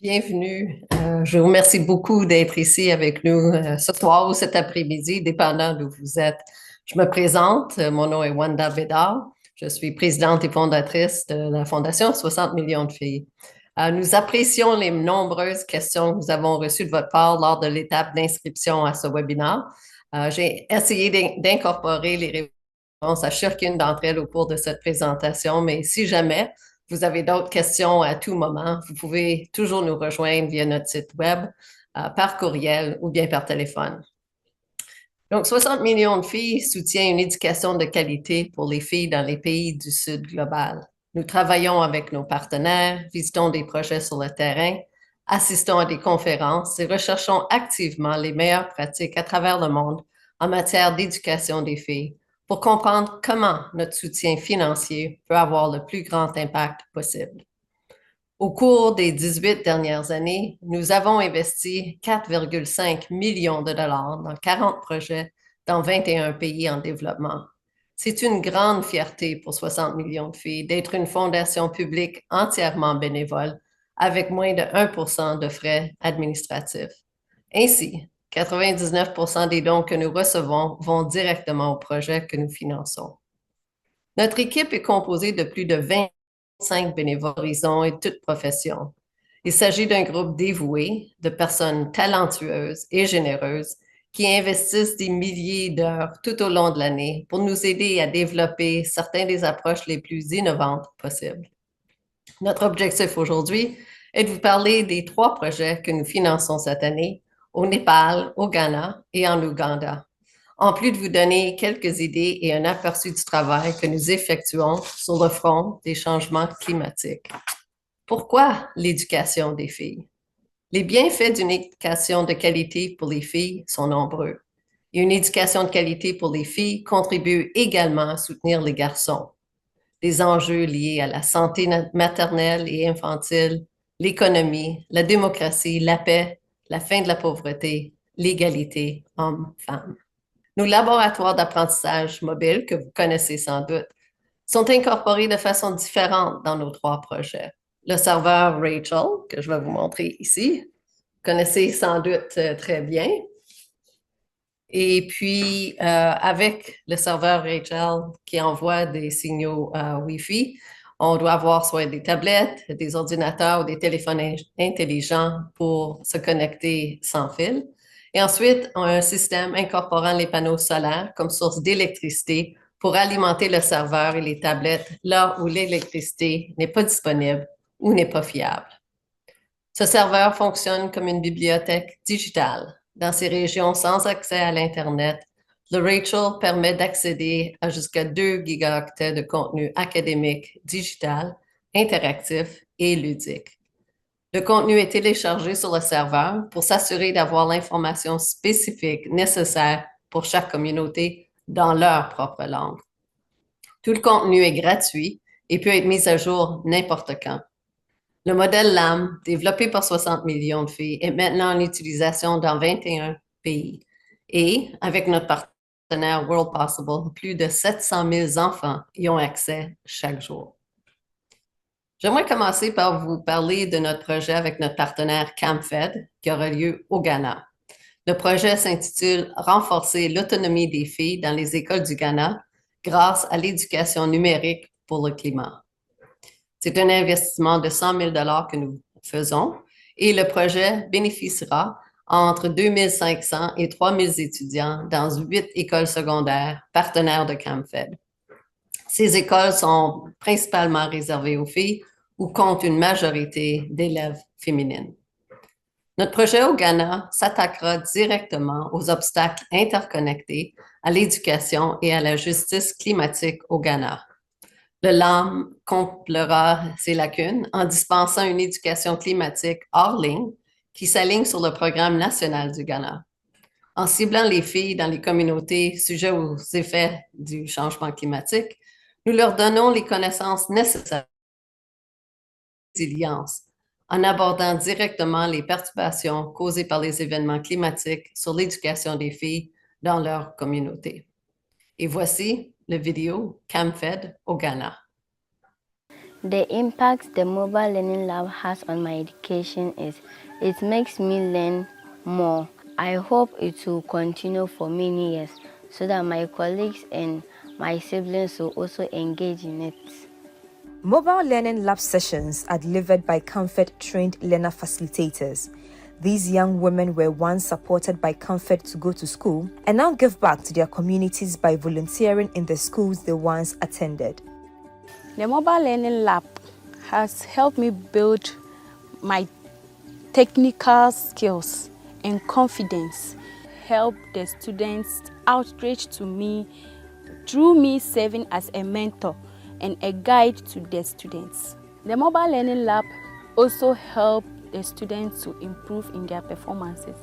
Bienvenue. Je vous remercie beaucoup d'être ici avec nous ce soir ou cet après-midi, dépendant d'où vous êtes. Je me présente, mon nom est Wanda Bédard. Je suis présidente et fondatrice de la Fondation 60 millions de filles. Nous apprécions les nombreuses questions que nous avons reçues de votre part lors de l'étape d'inscription à ce webinaire. J'ai essayé d'incorporer les réponses à chacune d'entre elles au cours de cette présentation, mais si jamais vous avez d'autres questions à tout moment, vous pouvez toujours nous rejoindre via notre site web, par courriel ou bien par téléphone. Donc, 60 millions de filles soutient une éducation de qualité pour les filles dans les pays du Sud global. Nous travaillons avec nos partenaires, visitons des projets sur le terrain, assistons à des conférences et recherchons activement les meilleures pratiques à travers le monde en matière d'éducation des filles pour comprendre comment notre soutien financier peut avoir le plus grand impact possible. Au cours des 18 dernières années, nous avons investi 4,5 millions de dollars dans 40 projets dans 21 pays en développement. C'est une grande fierté pour 60 millions de filles d'être une fondation publique entièrement bénévole avec moins de 1% de frais administratifs. Ainsi, 99% des dons que nous recevons vont directement aux projets que nous finançons. Notre équipe est composée de plus de 25 bénévoles d'horizons et toutes professions. Il s'agit d'un groupe dévoué de personnes talentueuses et généreuses qui investissent des milliers d'heures tout au long de l'année pour nous aider à développer certaines des approches les plus innovantes possibles. Notre objectif aujourd'hui est de vous parler des 3 projets que nous finançons cette année au Népal, au Ghana et en Ouganda, en plus de vous donner quelques idées et un aperçu du travail que nous effectuons sur le front des changements climatiques. Pourquoi l'éducation des filles? Les bienfaits d'une éducation de qualité pour les filles sont nombreux. Et une éducation de qualité pour les filles contribue également à soutenir les garçons. Les enjeux liés à la santé maternelle et infantile, l'économie, la démocratie, la paix, la fin de la pauvreté, l'égalité hommes-femmes. Nos laboratoires d'apprentissage mobile, que vous connaissez sans doute, sont incorporés de façon différente dans nos 3 projets. Le serveur Rachel, que je vais vous montrer ici, vous connaissez sans doute très bien. Et puis, avec le serveur Rachel qui envoie des signaux Wi-Fi, on doit avoir soit des tablettes, des ordinateurs ou des téléphones intelligents pour se connecter sans fil. Et ensuite, on a un système incorporant les panneaux solaires comme source d'électricité pour alimenter le serveur et les tablettes là où l'électricité n'est pas disponible ou n'est pas fiable. Ce serveur fonctionne comme une bibliothèque digitale. Dans ces régions sans accès à l'Internet, le Rachel permet d'accéder à jusqu'à 2 gigaoctets de contenu académique, digital, interactif et ludique. Le contenu est téléchargé sur le serveur pour s'assurer d'avoir l'information spécifique nécessaire pour chaque communauté dans leur propre langue. Tout le contenu est gratuit et peut être mis à jour n'importe quand. Le modèle LAM, développé par 60 millions de filles, est maintenant en utilisation dans 21 pays. Et avec notre partenaire World Possible, plus de 700 000 enfants y ont accès chaque jour. J'aimerais commencer par vous parler de notre projet avec notre partenaire CamFed qui aura lieu au Ghana. Le projet s'intitule Renforcer l'autonomie des filles dans les écoles du Ghana grâce à l'éducation numérique pour le climat. C'est un investissement de 100 000 que nous faisons et le projet bénéficiera entre 2 500 et 3 000 étudiants dans 8 écoles secondaires partenaires de CamFed. Ces écoles sont principalement réservées aux filles ou comptent une majorité d'élèves féminines. Notre projet au Ghana s'attaquera directement aux obstacles interconnectés à l'éducation et à la justice climatique au Ghana. Le LAM comblera ces lacunes en dispensant une éducation climatique hors ligne qui s'aligne sur le programme national du Ghana. En ciblant les filles dans les communautés sujettes aux effets du changement climatique, nous leur donnons les connaissances nécessaires à la résilience en abordant directement les perturbations causées par les événements climatiques sur l'éducation des filles dans leur communauté. Et voici la vidéo CamFed au Ghana. The impact the mobile learning lab has on my education is it makes me learn more. I hope it will continue for many years so that my colleagues and my siblings will also engage in it. Mobile learning lab sessions are delivered by Comfort-trained learner facilitators. These young women were once supported by Comfort to go to school and now give back to their communities by volunteering in the schools they once attended. The mobile learning lab has helped me build my technical skills and confidence, help the students outreach to me through me serving as a mentor and a guide to the students. The mobile learning lab also helped the students to improve in their performances.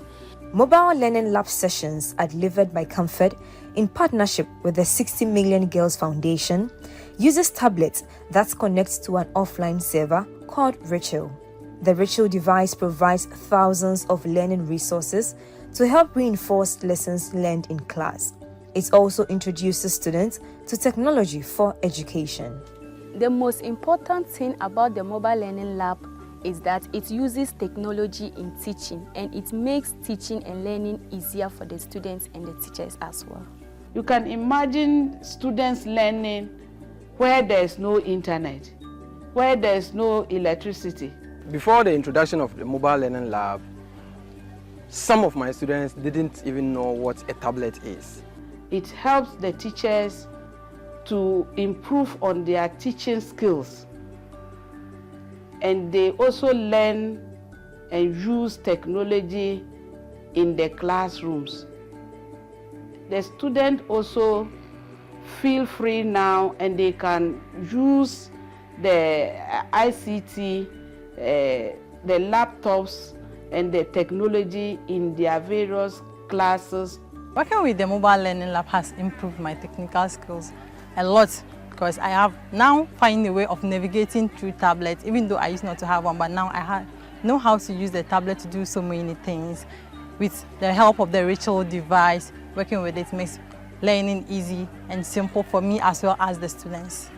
Mobile learning lab sessions are delivered by Comfort in partnership with the 60 Million Girls Foundation, uses tablets that connects to an offline server called Rachel. The Rachel device provides thousands of learning resources to help reinforce lessons learned in class. It also introduces students to technology for education. The most important thing about the mobile learning lab is that it uses technology in teaching, and it makes teaching and learning easier for the students and the teachers as well. You can imagine students learning where there's no internet, where there's no electricity. Before the introduction of the mobile learning lab, some of my students didn't even know what a tablet is. It helps the teachers to improve on their teaching skills, and they also learn and use technology in the classrooms. The students also feel free now, and they can use the ICT, the laptops and the technology in their various classes. Working with the mobile learning lab has improved my technical skills a lot, because I have now found a way of navigating through tablets, even though I used not to have one, but now I know how to use the tablet to do so many things. With the help of the Rachel device, working with it makes learning easy and simple for me as well as the students.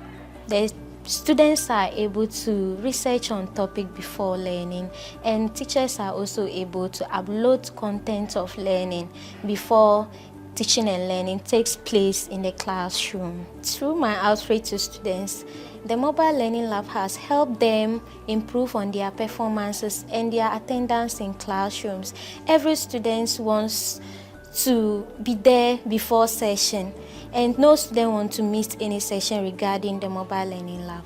The students are able to research on topic before learning, and teachers are also able to upload content of learning before teaching and learning takes place in the classroom. Through my outreach to students, the mobile learning lab has helped them improve on their performances and their attendance in classrooms. Every student wants to be there before session, and no student wants to miss any session regarding the mobile learning lab.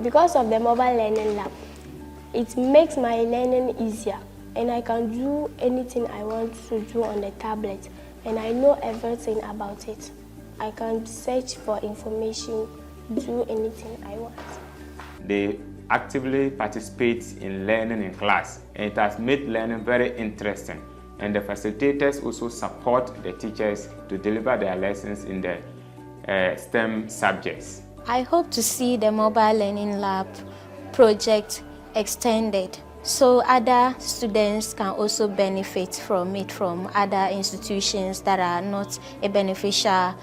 Because of the mobile learning lab, it makes my learning easier, and I can do anything I want to do on the tablet, and I know everything about it. I can search for information, do anything I want. They actively participate in learning in class, and it has made learning very interesting. And the facilitators also support the teachers to deliver their lessons in the STEM subjects. I hope to see the mobile learning lab project extended so other students can also benefit from it from other institutions that are not a beneficial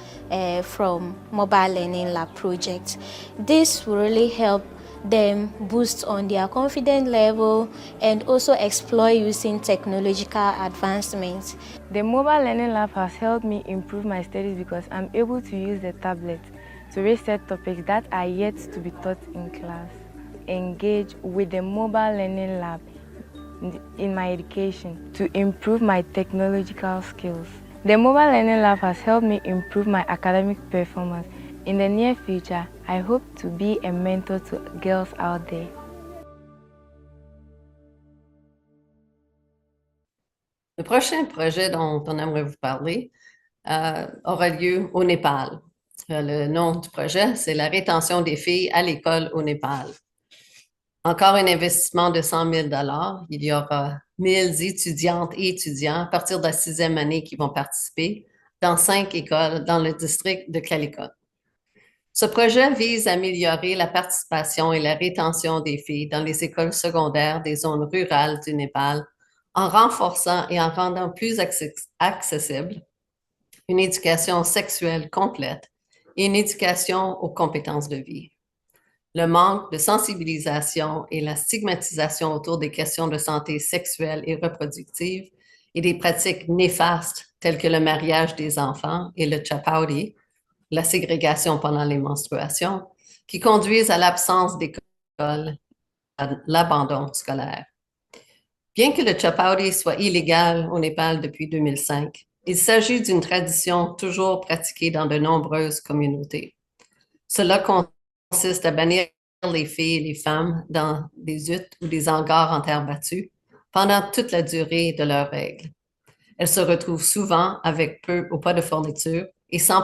from mobile learning lab projects. This will really help them boost on their confidence level and also explore using technological advancements. The mobile learning lab has helped me improve my studies because I'm able to use the tablet to research topics that are yet to be taught in class. Engage with the mobile learning lab in my education to improve my technological skills. The mobile learning lab has helped me improve my academic performance. In the near future, I hope to be a mentor to girls out there. Le prochain projet dont on aimerait vous parler aura lieu au Népal. Le nom du projet, c'est la rétention des filles à l'école au Népal. Encore un investissement de 100 000 $. Il y aura 1000 étudiantes et étudiants à partir de la 6e année qui vont participer dans 5 écoles dans le district de Calicut. Ce projet vise à améliorer la participation et la rétention des filles dans les écoles secondaires des zones rurales du Népal en renforçant et en rendant plus accessible une éducation sexuelle complète et une éducation aux compétences de vie. le manque de sensibilisation et la stigmatisation autour des questions de santé sexuelle et reproductive et des pratiques néfastes telles que le mariage des enfants et le chapauti, la ségrégation pendant les menstruations, qui conduisent à l'absence d'école, à l'abandon scolaire. Bien que le chapauti soit illégal au Népal depuis 2005, il s'agit d'une tradition toujours pratiquée dans de nombreuses communautés. Cela consiste à bannir les filles et les femmes dans des huttes ou des hangars en terre battue pendant toute la durée de leurs règles. Elles se retrouvent souvent avec peu ou pas de fourniture et sans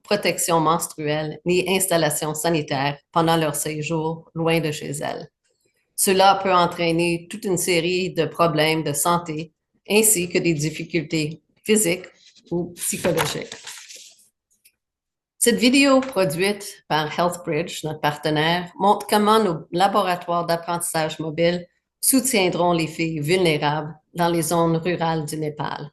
protection menstruelle ni installation sanitaire pendant leur séjour loin de chez elles. Cela peut entraîner toute une série de problèmes de santé ainsi que des difficultés physiques ou psychologiques. Cette vidéo produite par HealthBridge, notre partenaire, montre comment nos laboratoires d'apprentissage mobile soutiendront les filles vulnérables dans les zones rurales du Népal,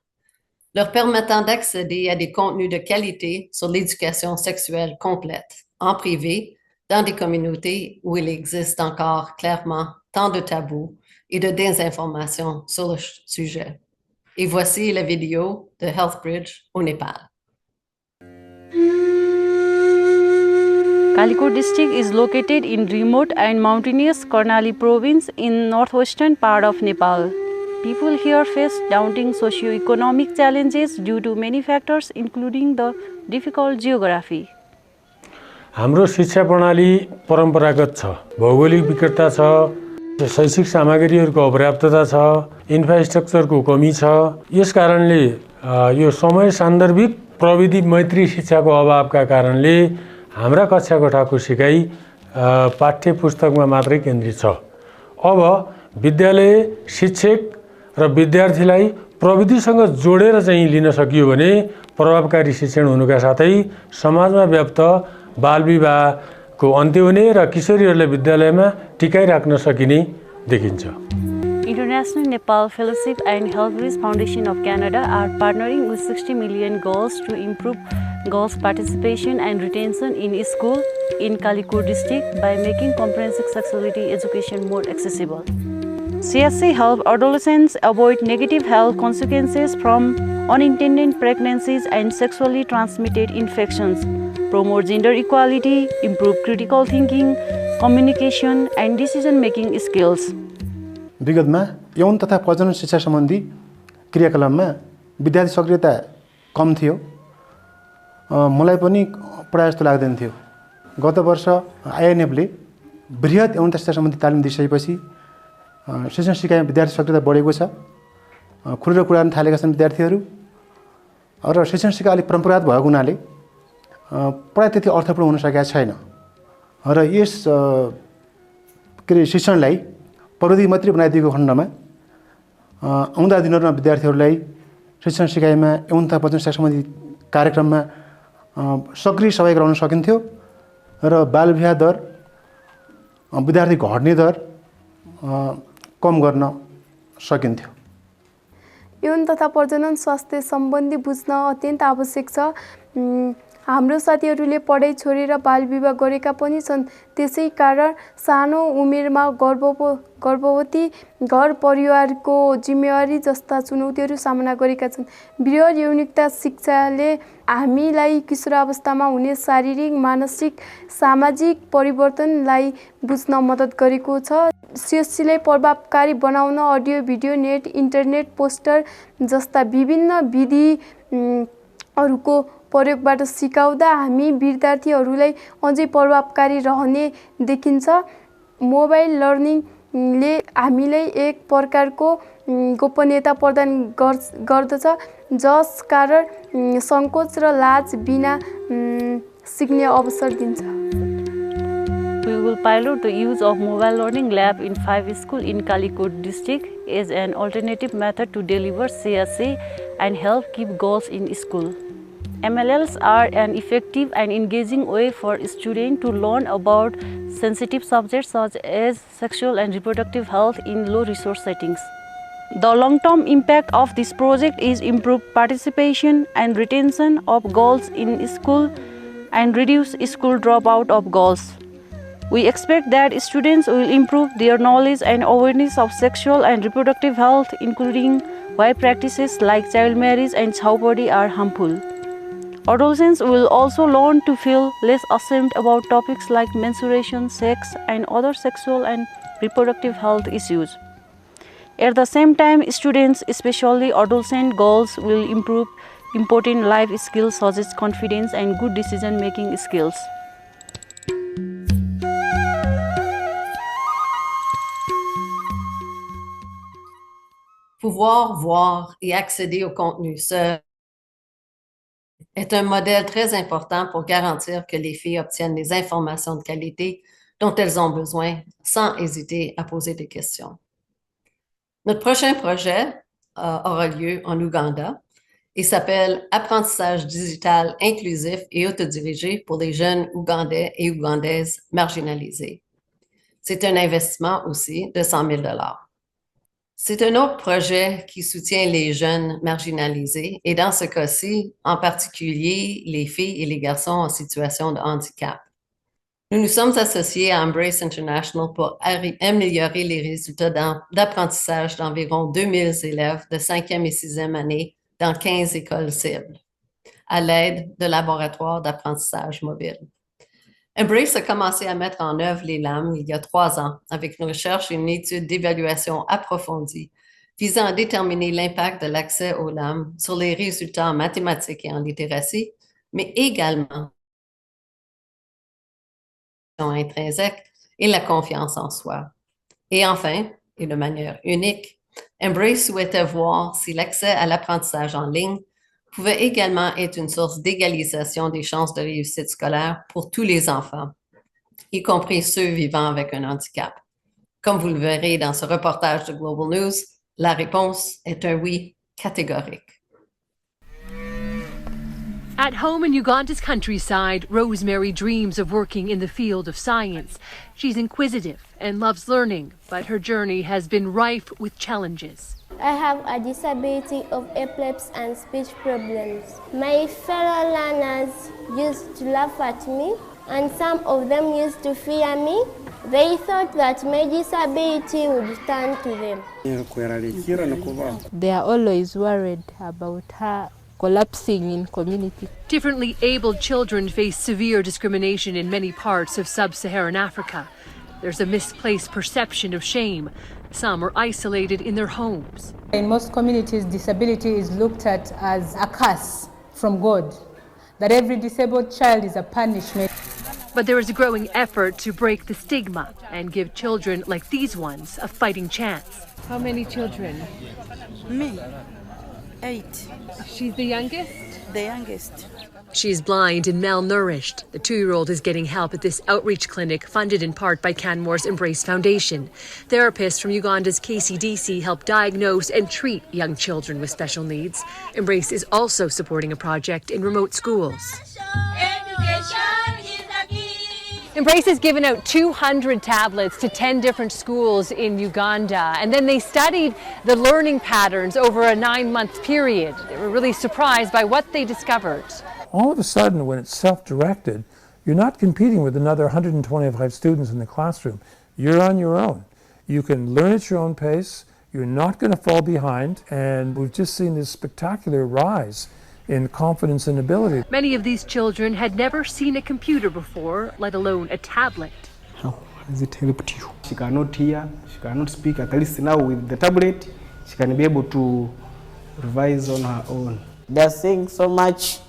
leur permettant d'accéder à des contenus de qualité sur l'éducation sexuelle complète, en privé, dans des communautés où il existe encore clairement tant de tabous et de désinformation sur le sujet. Et voici la vidéo de HealthBridge au Népal. Kalikot district is located in remote and mountainous Karnali province in northwestern part of Nepal. People here face daunting socio-economic challenges due to many factors including the difficult geography. हाम्रो शिक्षा प्रणाली परम्परागत छ, भौगोलिक विकृतता छ, शैक्षिक सामग्रीहरूको अपर्याप्तता छ, इन्फ्रास्ट्रक्चरको कमी छ। यस कारणले यो समय सान्दर्भिक प्रविधि मैत्री शिक्षाको अभावका कारणले हाम्रा कक्षा कोठाको सिकाइ पाठ्य पुस्तकमा मात्रै केन्द्रित छ। अब विद्यालय शिक्षक र विद्यार्थीलाई प्रविधिसँग जोडेर चाहिँ लिन सकियो भने प्रभावकारी शिक्षण हुनुका साथै समाजमा व्याप्त बाल विवाहको अन्त्य हुने र किशोरीहरूलाई विद्यालयमा टिकाइ राख्न सकिने देखिन्छ। International Nepal Fellowship and HealthBridge Foundation of Canada are partnering with 60 million girls to improve girls' participation and retention in school in Kalikot district by making comprehensive sexuality education more accessible. CSC helps adolescents avoid negative health consequences from unintended pregnancies and sexually transmitted infections, promote gender equality, improve critical thinking, communication, and decision-making skills. विगतमा यौन तथा प्रजनन शिक्षा सम्बन्धी क्रियाकलापमा विद्यार्थी सक्रियता कम थियो। मलाई पनि पढाए जस्तो लाग्दैन थियो। गत वर्ष आइएनएफले बृहत यौन शिक्षा सम्बन्धी तालिम दिइसकेपछि शिक्षण सिकाइ विद्यार्थी सक्रियता बढेको छ। खुलेर कुरा गर्न थालेका छन् विद्यार्थीहरू र शिक्षण सिकाइ अलिक परम्परागत भएको हुनाले पढाइ त्यति अर्थपूर्ण हुन सकेको छैन र यस शिक्षणलाई प्रविधि मैत्री बनाइदिएको खण्डमा आउँदा दिनहरूमा विद्यार्थीहरूलाई शिक्षण सिकाइमा यौन तथा प्रजनन शिक्षा सम्बन्धी कार्यक्रममा सक्रिय सहभागी गराउन सकिन्थ्यो र बाल विवाह दर विद्यार्थी घट्ने दर कम गर्न सकिन्थ्यो। यौन तथा प्रजनन स्वास्थ्य सम्बन्धी बुझ्न अत्यन्त आवश्यक छ। हाम्रो साथीहरूले पढाइ छोडेर बाल विवाह गरेका पनि छन्। त्यसै कारण सानो उमेरमा गर्भवती घर परिवारको जिम्मेवारी जस्ता चुनौतीहरू सामना गरेका छन्। वृहत यौनिकता शिक्षाले हामीलाई किशोरावस्थामा हुने शारीरिक, मानसिक, सामाजिक परिवर्तनलाई बुझ्न मद्दत गरेको छ। CSCलाई प्रभावकारी बनाउन audio, video, net, internet, poster जस्ता विभिन्न विधिहरूको प्रयोगबाट सिकाउँदा हामी विद्यार्थीहरूलाई अझै प्रभावकारी रहने देखिन्छ। मोबाइल लर्निङले हामीलाई एक प्रकारको गोपनीयता प्रदान गर्दछ, जस कारण सङ्कोच र लाज बिना सिक्ने अवसर दिन्छ। We will pilot the use of mobile learning lab in 5 schools in Kalikot district as an alternative method to deliver CSC and help keep girls in school. MLLs are an effective and engaging way for students to learn about sensitive subjects such as sexual and reproductive health in low-resource settings. The long-term impact of this project is improved participation and retention of girls in school and reduce school dropout of girls. We expect that students will improve their knowledge and awareness of sexual and reproductive health, including why practices like child marriage and childbirth are harmful. Adolescents will also learn to feel less ashamed about topics like menstruation, sex, and other sexual and reproductive health issues. At the same time, students, especially adolescent girls, will improve important life skills such as confidence and good decision-making skills. Pouvoir voir et accéder au contenu seul est un modèle très important pour garantir que les filles obtiennent les informations de qualité dont elles ont besoin sans hésiter à poser des questions. Notre prochain projet aura lieu en Ouganda et s'appelle Apprentissage digital inclusif et autodirigé pour les jeunes Ougandais et Ougandaises marginalisés. C'est un investissement aussi de 100 000 $. C'est un autre projet qui soutient les jeunes marginalisés et dans ce cas-ci, en particulier les filles et les garçons en situation de handicap. Nous nous sommes associés à Embrace International pour améliorer les résultats d'apprentissage d'environ 2000 élèves de 5e et 6e année dans 15 écoles cibles, à l'aide de laboratoires d'apprentissage mobile. Embrace a commencé à mettre en œuvre les LAM il y a 3 ans avec une recherche et une étude d'évaluation approfondie visant à déterminer l'impact de l'accès aux LAM sur les résultats en mathématiques et en littératie, mais également intrinsèque et la confiance en soi. Et enfin, et de manière unique, Embrace souhaitait voir si l'accès à l'apprentissage en ligne pouvait également être une source d'égalisation des chances de réussite scolaire pour tous les enfants, y compris ceux vivant avec un handicap. Comme vous le verrez dans ce reportage de Global News, la réponse est un oui catégorique. At home in Uganda's countryside, Rosemary dreams of working in the field of science. She's inquisitive and loves learning, but her journey has been rife with challenges. I have a disability of epilepsy and speech problems. My fellow learners used to laugh at me, and some of them used to fear me. They thought that my disability would turn to them. They are always worried about her collapsing in community. Differently abled children face severe discrimination in many parts of sub-Saharan Africa. There's a misplaced perception of shame. Some are isolated in their homes. In most communities, disability is looked at as a curse from God, that every disabled child is a punishment. But there is a growing effort to break the stigma and give children like these ones a fighting chance. How many children? Me, 8. She's the youngest? The youngest. She's blind and malnourished. The 2-year-old is getting help at this outreach clinic funded in part by Canmore's Embrace Foundation. Therapists from Uganda's KCDC help diagnose and treat young children with special needs. Embrace is also supporting a project in remote schools. Embrace has given out 200 tablets to 10 different schools in Uganda, and then they studied the learning patterns over a 9-month period. They were really surprised by what they discovered. All of a sudden, when it's self-directed, you're not competing with another 125 students in the classroom. You're on your own. You can learn at your own pace. You're not going to fall behind, and we've just seen this spectacular rise in confidence and ability. Many of these children had never seen a computer before, let alone a tablet. How does it help you? She cannot hear, she cannot speak. At least now with the tablet, she can be able to revise on her own. They're seeing so much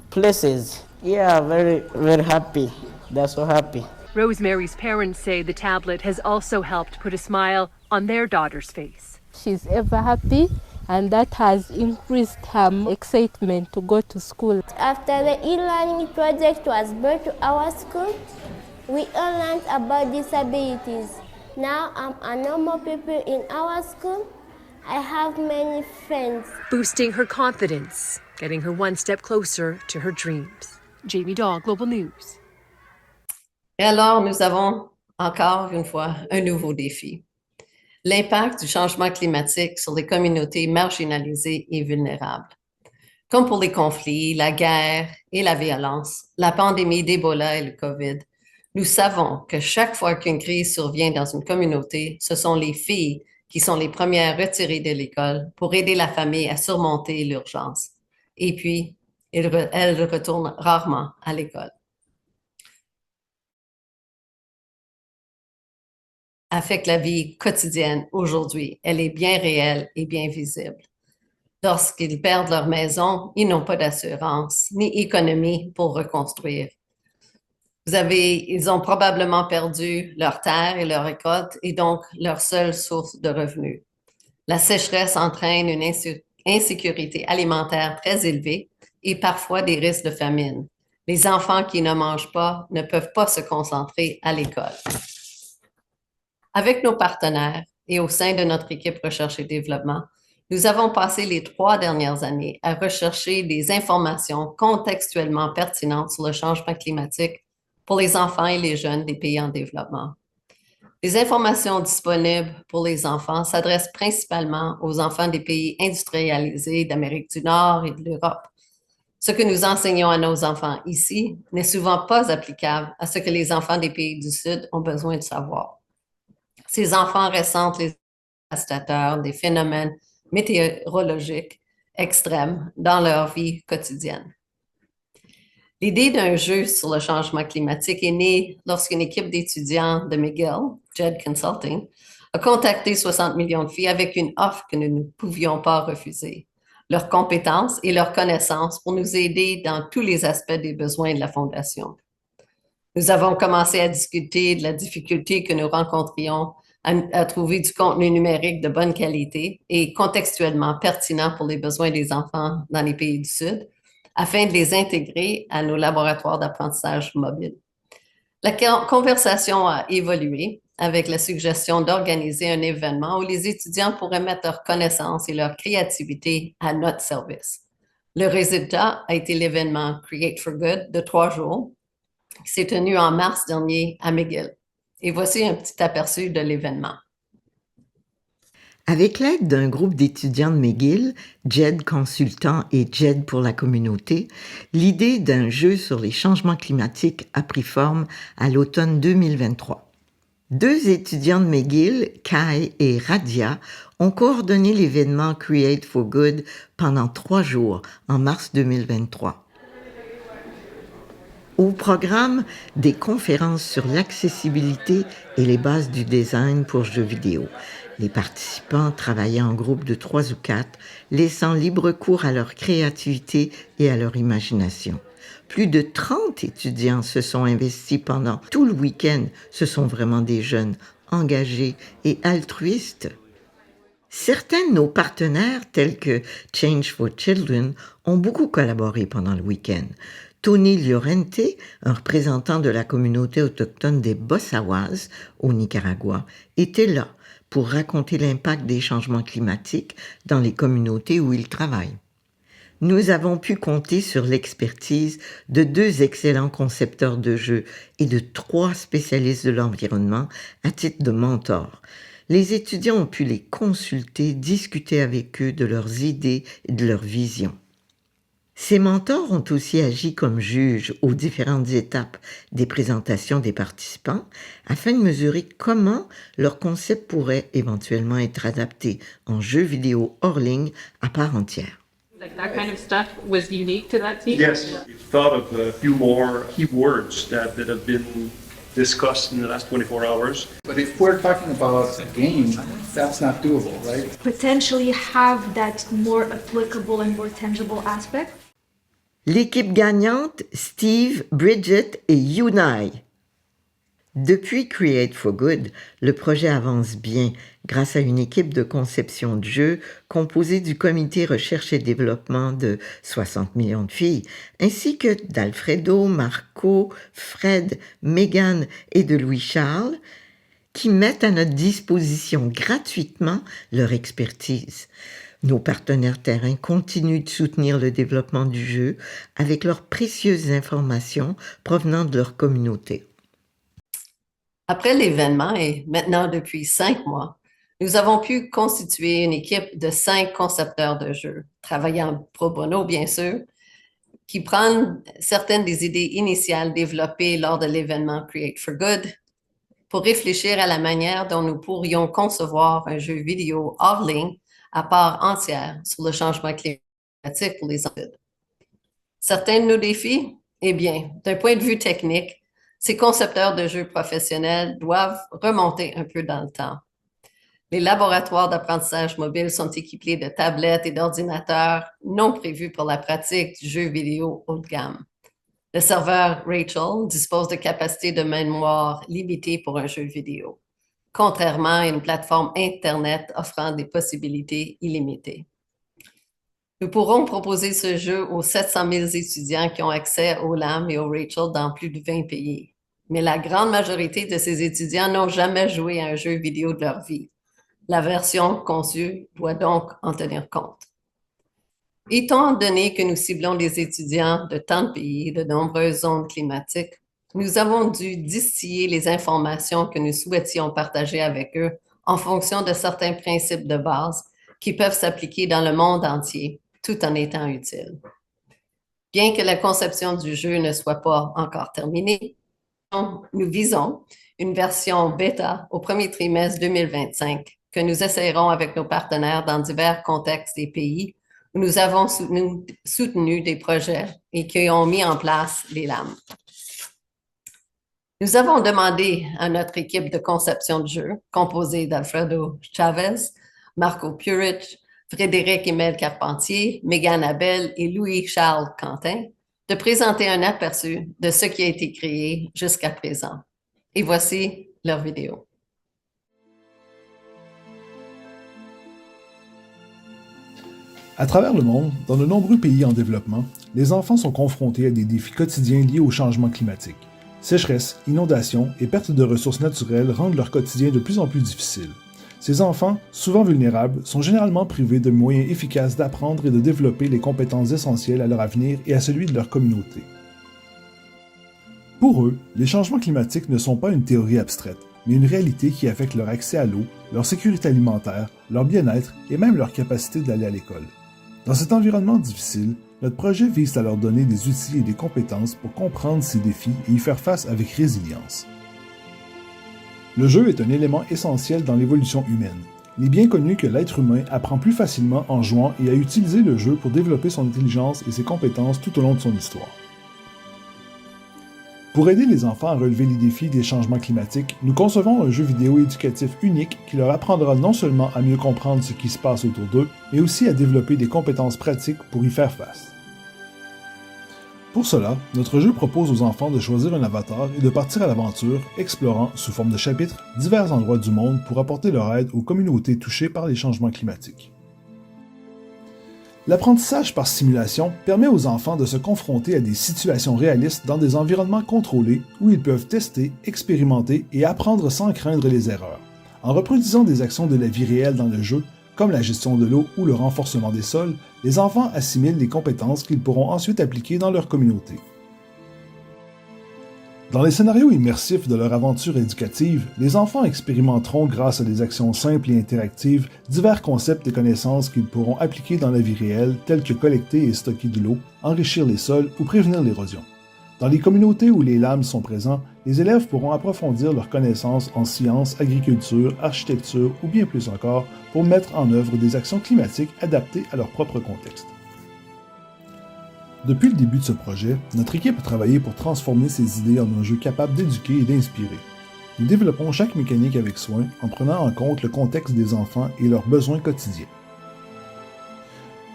places. Yeah, very, very happy. They're so happy. Rosemary's parents say the tablet has also helped put a smile on their daughter's face. She's ever happy, and that has increased her excitement to go to school. After the e-learning project was brought to our school, we all learned about disabilities. Now I'm a normal people in our school. I have many friends. Boosting her confidence, getting her one step closer to her dreams. Jamie Daw, Global News. Et alors, nous avons encore une fois un nouveau défi. L'impact du changement climatique sur les communautés marginalisées et vulnérables. Comme pour les conflits, la guerre et la violence, la pandémie d'Ebola et le COVID, nous savons que chaque fois qu'une crise survient dans une communauté, ce sont les filles qui sont les premières retirées de l'école pour aider la famille à surmonter l'urgence. Et puis, elles retournent rarement à l'école. Affecte la vie quotidienne aujourd'hui. Elle est bien réelle et bien visible. Lorsqu'ils perdent leur maison, ils n'ont pas d'assurance ni économie pour reconstruire. Ils ont probablement perdu leur terre et leur récolte et donc leur seule source de revenus. La sécheresse entraîne une insécurité alimentaire très élevée et parfois des risques de famine. Les enfants qui ne mangent pas ne peuvent pas se concentrer à l'école. Avec nos partenaires et au sein de notre équipe Recherche et Développement, nous avons passé les 3 dernières années à rechercher des informations contextuellement pertinentes sur le changement climatique pour les enfants et les jeunes des pays en développement. Les informations disponibles pour les enfants s'adressent principalement aux enfants des pays industrialisés d'Amérique du Nord et de l'Europe. Ce que nous enseignons à nos enfants ici n'est souvent pas applicable à ce que les enfants des pays du Sud ont besoin de savoir. Ces enfants ressentent les dévastateurs des phénomènes météorologiques extrêmes dans leur vie quotidienne. L'idée d'un jeu sur le changement climatique est née lorsqu'une équipe d'étudiants de McGill, JED Consulting, a contacté 60 millions de filles avec une offre que nous ne pouvions pas refuser. Leurs compétences et leurs connaissances pour nous aider dans tous les aspects des besoins de la Fondation. Nous avons commencé à discuter de la difficulté que nous rencontrions à trouver du contenu numérique de bonne qualité et contextuellement pertinent pour les besoins des enfants dans les pays du Sud, afin de les intégrer à nos laboratoires d'apprentissage mobile. La conversation a évolué avec la suggestion d'organiser un événement où les étudiants pourraient mettre leurs connaissances et leur créativité à notre service. Le résultat a été l'événement Create for Good de 3 jours, qui s'est tenu en mars dernier à McGill. Et voici un petit aperçu de l'événement. Avec l'aide d'un groupe d'étudiants de McGill, JED Consultant et JED pour la communauté, l'idée d'un jeu sur les changements climatiques a pris forme à l'automne 2023. 2 étudiants de McGill, Kai et Radia, ont coordonné l'événement Create for Good pendant 3 jours en mars 2023. Au programme, des conférences sur l'accessibilité et les bases du design pour jeux vidéo. Les participants travaillaient en groupe de 3 ou 4, laissant libre cours à leur créativité et à leur imagination. Plus de 30 étudiants se sont investis pendant tout le week-end. Ce sont vraiment des jeunes engagés et altruistes. Certains de nos partenaires, tels que Change for Children, ont beaucoup collaboré pendant le week-end. Tony Llorente, un représentant de la communauté autochtone des Bossawas au Nicaragua, était là pour raconter l'impact des changements climatiques dans les communautés où il travaille. Nous avons pu compter sur l'expertise de 2 excellents concepteurs de jeux et de 3 spécialistes de l'environnement à titre de mentors. Les étudiants ont pu les consulter, discuter avec eux de leurs idées et de leurs visions. Ces mentors ont aussi agi comme juges aux différentes étapes des présentations des participants afin de mesurer comment leur concept pourrait éventuellement être adapté en jeu vidéo hors ligne à part entière. Like that kind of stuff was unique to that team? Yes, we've thought of a few more keywords that have been discussed in the last 24 hours. But if we're talking about a game, that's not doable, right? Potentially have that more applicable and more tangible aspect. L'équipe gagnante, Steve, Bridget et Yunai. Depuis Create for Good, le projet avance bien grâce à une équipe de conception de jeux composée du comité recherche et développement de 60 millions de filles, ainsi que d'Alfredo, Marco, Fred, Megan et de Louis-Charles, qui mettent à notre disposition gratuitement leur expertise. Nos partenaires terrains continuent de soutenir le développement du jeu avec leurs précieuses informations provenant de leur communauté. Après l'événement et maintenant depuis 5 mois, Nous avons pu constituer une équipe de 5 concepteurs de jeux, travaillant pro bono, bien sûr, qui prennent certaines des idées initiales développées lors de l'événement Create for Good pour réfléchir à la manière dont nous pourrions concevoir un jeu vidéo hors ligne à part entière sur le changement climatique pour les enfants. Certains de nos défis? Eh bien, d'un point de vue technique, ces concepteurs de jeux professionnels doivent remonter un peu dans le temps. Les laboratoires d'apprentissage mobile sont équipés de tablettes et d'ordinateurs non prévus pour la pratique du jeu vidéo haut de gamme. Le serveur Rachel dispose de capacités de mémoire limitées pour un jeu vidéo, contrairement à une plateforme Internet offrant des possibilités illimitées. Nous pourrons proposer ce jeu aux 700 000 étudiants qui ont accès au LAM et au Rachel dans plus de 20 pays. Mais la grande majorité de ces étudiants n'ont jamais joué à un jeu vidéo de leur vie. La version conçue doit donc en tenir compte. Étant donné que nous ciblons des étudiants de tant de pays et de nombreuses zones climatiques, nous avons dû distiller les informations que nous souhaitions partager avec eux en fonction de certains principes de base qui peuvent s'appliquer dans le monde entier, tout en étant utiles. Bien que la conception du jeu ne soit pas encore terminée, nous visons une version bêta au premier trimestre 2025 que nous essayerons avec nos partenaires dans divers contextes des pays où nous avons soutenu des projets et qui ont mis en place les LAM. Nous avons demandé à notre équipe de conception de jeu, composée d'Alfredo Chavez, Marco Purich, Frédéric Emile Carpentier, Mégane Abel et Louis-Charles Quentin, de présenter un aperçu de ce qui a été créé jusqu'à présent. Et voici leur vidéo. À travers le monde, dans de nombreux pays en développement, les enfants sont confrontés à des défis quotidiens liés au changement climatique. Sécheresse, inondations et perte de ressources naturelles rendent leur quotidien de plus en plus difficile. Ces enfants, souvent vulnérables, sont généralement privés de moyens efficaces d'apprendre et de développer les compétences essentielles à leur avenir et à celui de leur communauté. Pour eux, les changements climatiques ne sont pas une théorie abstraite, mais une réalité qui affecte leur accès à l'eau, leur sécurité alimentaire, leur bien-être et même leur capacité d'aller à l'école. Dans cet environnement difficile, notre projet vise à leur donner des outils et des compétences pour comprendre ces défis et y faire face avec résilience. Le jeu est un élément essentiel dans l'évolution humaine. Il est bien connu que l'être humain apprend plus facilement en jouant et à utiliser le jeu pour développer son intelligence et ses compétences tout au long de son histoire. Pour aider les enfants à relever les défis des changements climatiques, nous concevons un jeu vidéo éducatif unique qui leur apprendra non seulement à mieux comprendre ce qui se passe autour d'eux, mais aussi à développer des compétences pratiques pour y faire face. Pour cela, notre jeu propose aux enfants de choisir un avatar et de partir à l'aventure, explorant, sous forme de chapitres, divers endroits du monde pour apporter leur aide aux communautés touchées par les changements climatiques. L'apprentissage par simulation permet aux enfants de se confronter à des situations réalistes dans des environnements contrôlés où ils peuvent tester, expérimenter et apprendre sans craindre les erreurs. En reproduisant des actions de la vie réelle dans le jeu, comme la gestion de l'eau ou le renforcement des sols, les enfants assimilent les compétences qu'ils pourront ensuite appliquer dans leur communauté. Dans les scénarios immersifs de leur aventure éducative, les enfants expérimenteront grâce à des actions simples et interactives divers concepts et connaissances qu'ils pourront appliquer dans la vie réelle, tels que collecter et stocker de l'eau, enrichir les sols ou prévenir l'érosion. Dans les communautés où les LAM sont présents, les élèves pourront approfondir leurs connaissances en sciences, agriculture, architecture ou bien plus encore pour mettre en œuvre des actions climatiques adaptées à leur propre contexte. Depuis le début de ce projet, notre équipe a travaillé pour transformer ces idées en un jeu capable d'éduquer et d'inspirer. Nous développons chaque mécanique avec soin en prenant en compte le contexte des enfants et leurs besoins quotidiens.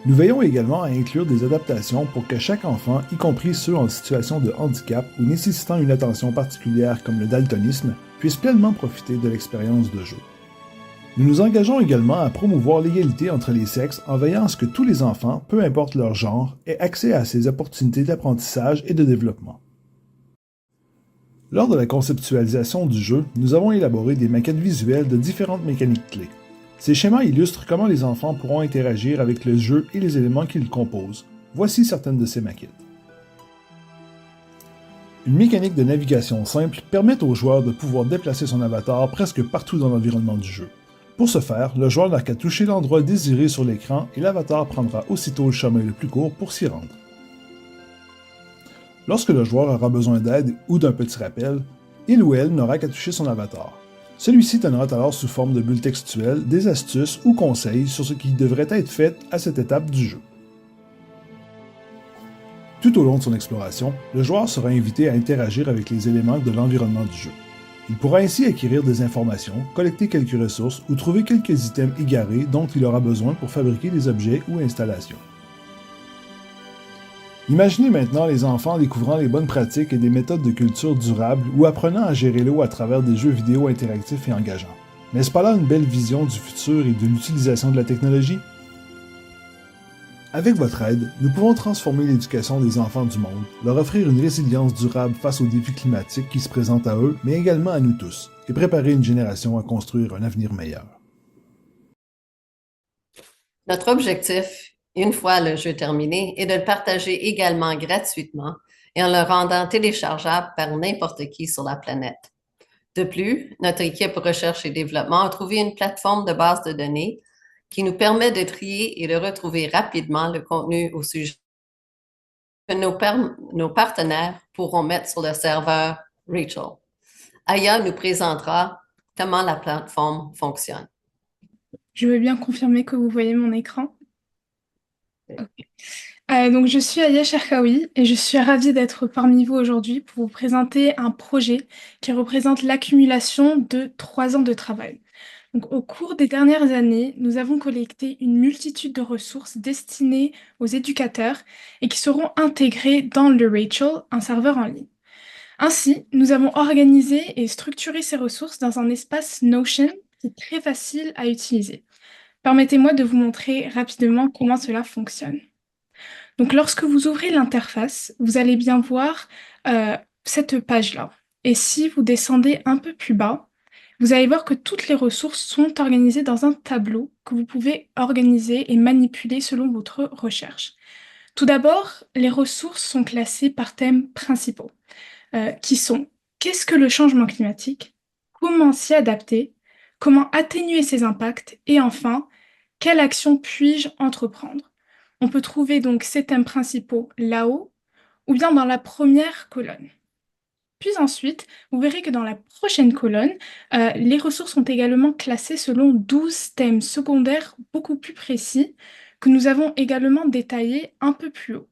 Nous veillons également à inclure des adaptations pour que chaque enfant, y compris ceux en situation de handicap ou nécessitant une attention particulière comme le daltonisme, puisse pleinement profiter de l'expérience de jeu. Nous nous engageons également à promouvoir l'égalité entre les sexes en veillant à ce que tous les enfants, peu importe leur genre, aient accès à ces opportunités d'apprentissage et de développement. Lors de la conceptualisation du jeu, nous avons élaboré des maquettes visuelles de différentes mécaniques clés. Ces schémas illustrent comment les enfants pourront interagir avec le jeu et les éléments qui le composent. Voici certaines de ces maquettes. Une mécanique de navigation simple permet au joueur de pouvoir déplacer son avatar presque partout dans l'environnement du jeu. Pour ce faire, le joueur n'a qu'à toucher l'endroit désiré sur l'écran et l'avatar prendra aussitôt le chemin le plus court pour s'y rendre. Lorsque le joueur aura besoin d'aide ou d'un petit rappel, il ou elle n'aura qu'à toucher son avatar. Celui-ci donnera alors sous forme de bulles textuelles des astuces ou conseils sur ce qui devrait être fait à cette étape du jeu. Tout au long de son exploration, le joueur sera invité à interagir avec les éléments de l'environnement du jeu. Il pourra ainsi acquérir des informations, collecter quelques ressources ou trouver quelques items égarés dont il aura besoin pour fabriquer des objets ou installations. Imaginez maintenant les enfants découvrant les bonnes pratiques et des méthodes de culture durable ou apprenant à gérer l'eau à travers des jeux vidéo interactifs et engageants. N'est-ce pas là une belle vision du futur et de l'utilisation de la technologie? Avec votre aide, nous pouvons transformer l'éducation des enfants du monde, leur offrir une résilience durable face aux défis climatiques qui se présentent à eux, mais également à nous tous, et préparer une génération à construire un avenir meilleur. Notre objectif, une fois le jeu terminé, est de le partager également gratuitement et en le rendant téléchargeable par n'importe qui sur la planète. De plus, notre équipe recherche et développement a trouvé une plateforme de base de données qui nous permet de trier et de retrouver rapidement le contenu au sujet que nos partenaires pourront mettre sur le serveur Rachel. Aya nous présentera comment la plateforme fonctionne. Je veux bien confirmer que vous voyez mon écran. Okay. Donc je suis Aya Cherkaoui et je suis ravie d'être parmi vous aujourd'hui pour vous présenter un projet qui représente l'accumulation de 3 ans de travail. Donc, au cours des dernières années, nous avons collecté une multitude de ressources destinées aux éducateurs et qui seront intégrées dans le Rachel, un serveur en ligne. Ainsi, nous avons organisé et structuré ces ressources dans un espace Notion qui est très facile à utiliser. Permettez-moi de vous montrer rapidement comment cela fonctionne. Donc, lorsque vous ouvrez l'interface, vous allez bien voir cette page-là. Et si vous descendez un peu plus bas, vous allez voir que toutes les ressources sont organisées dans un tableau que vous pouvez organiser et manipuler selon votre recherche. Tout d'abord, les ressources sont classées par thèmes principaux, qui sont qu'est-ce que le changement climatique, comment s'y adapter, comment atténuer ses impacts et enfin, quelle action puis-je entreprendre. On peut trouver donc ces thèmes principaux là-haut ou bien dans la première colonne. Puis ensuite, vous verrez que dans la prochaine colonne, les ressources sont également classées selon 12 thèmes secondaires beaucoup plus précis que nous avons également détaillés un peu plus haut.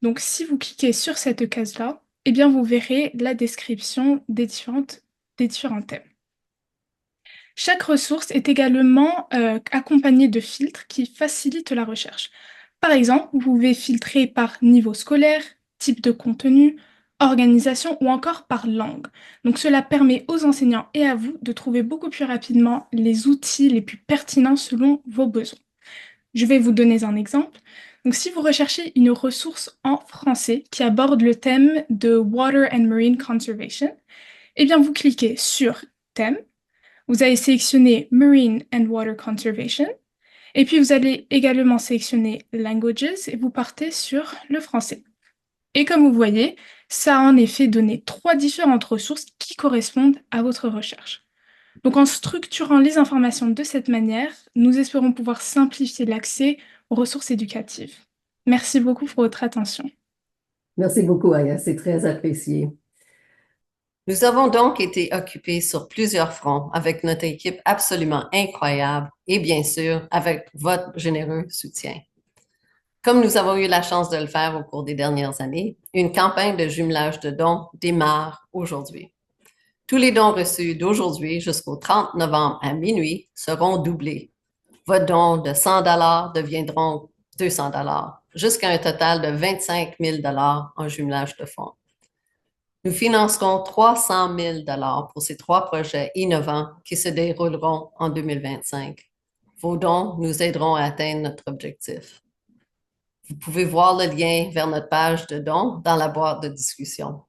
Donc si vous cliquez sur cette case-là, eh bien vous verrez la description des différents thèmes. Chaque ressource est également accompagnée de filtres qui facilitent la recherche. Par exemple, vous pouvez filtrer par niveau scolaire, type de contenu, organisation ou encore par langue. Donc cela permet aux enseignants et à vous de trouver beaucoup plus rapidement les outils les plus pertinents selon vos besoins. Je vais vous donner un exemple. Donc si vous recherchez une ressource en français qui aborde le thème de Water and Marine Conservation, eh bien vous cliquez sur Thème, vous allez sélectionner Marine and Water Conservation, et puis vous allez également sélectionner Languages et vous partez sur le français. Et comme vous voyez, ça a en effet donné 3 différentes ressources qui correspondent à votre recherche. Donc en structurant les informations de cette manière, nous espérons pouvoir simplifier l'accès aux ressources éducatives. Merci beaucoup pour votre attention. Merci beaucoup, Aya, c'est très apprécié. Nous avons donc été occupés sur plusieurs fronts avec notre équipe absolument incroyable et bien sûr avec votre généreux soutien. Comme nous avons eu la chance de le faire au cours des dernières années, une campagne de jumelage de dons démarre aujourd'hui. Tous les dons reçus d'aujourd'hui jusqu'au 30 novembre à minuit seront doublés. Vos dons de 100 $ deviendront 200 $, jusqu'à un total de 25 000 $ en jumelage de fonds. Nous financerons 300 000 $ pour ces 3 projets innovants qui se dérouleront en 2025. Vos dons nous aideront à atteindre notre objectif. Vous pouvez voir le lien vers notre page de dons dans la boîte de discussion.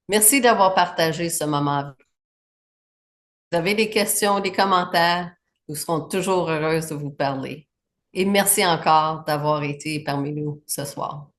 Merci d'avoir partagé ce moment avec nous. Si vous avez des questions ou des commentaires, nous serons toujours heureuses de vous parler. Et merci encore d'avoir été parmi nous ce soir.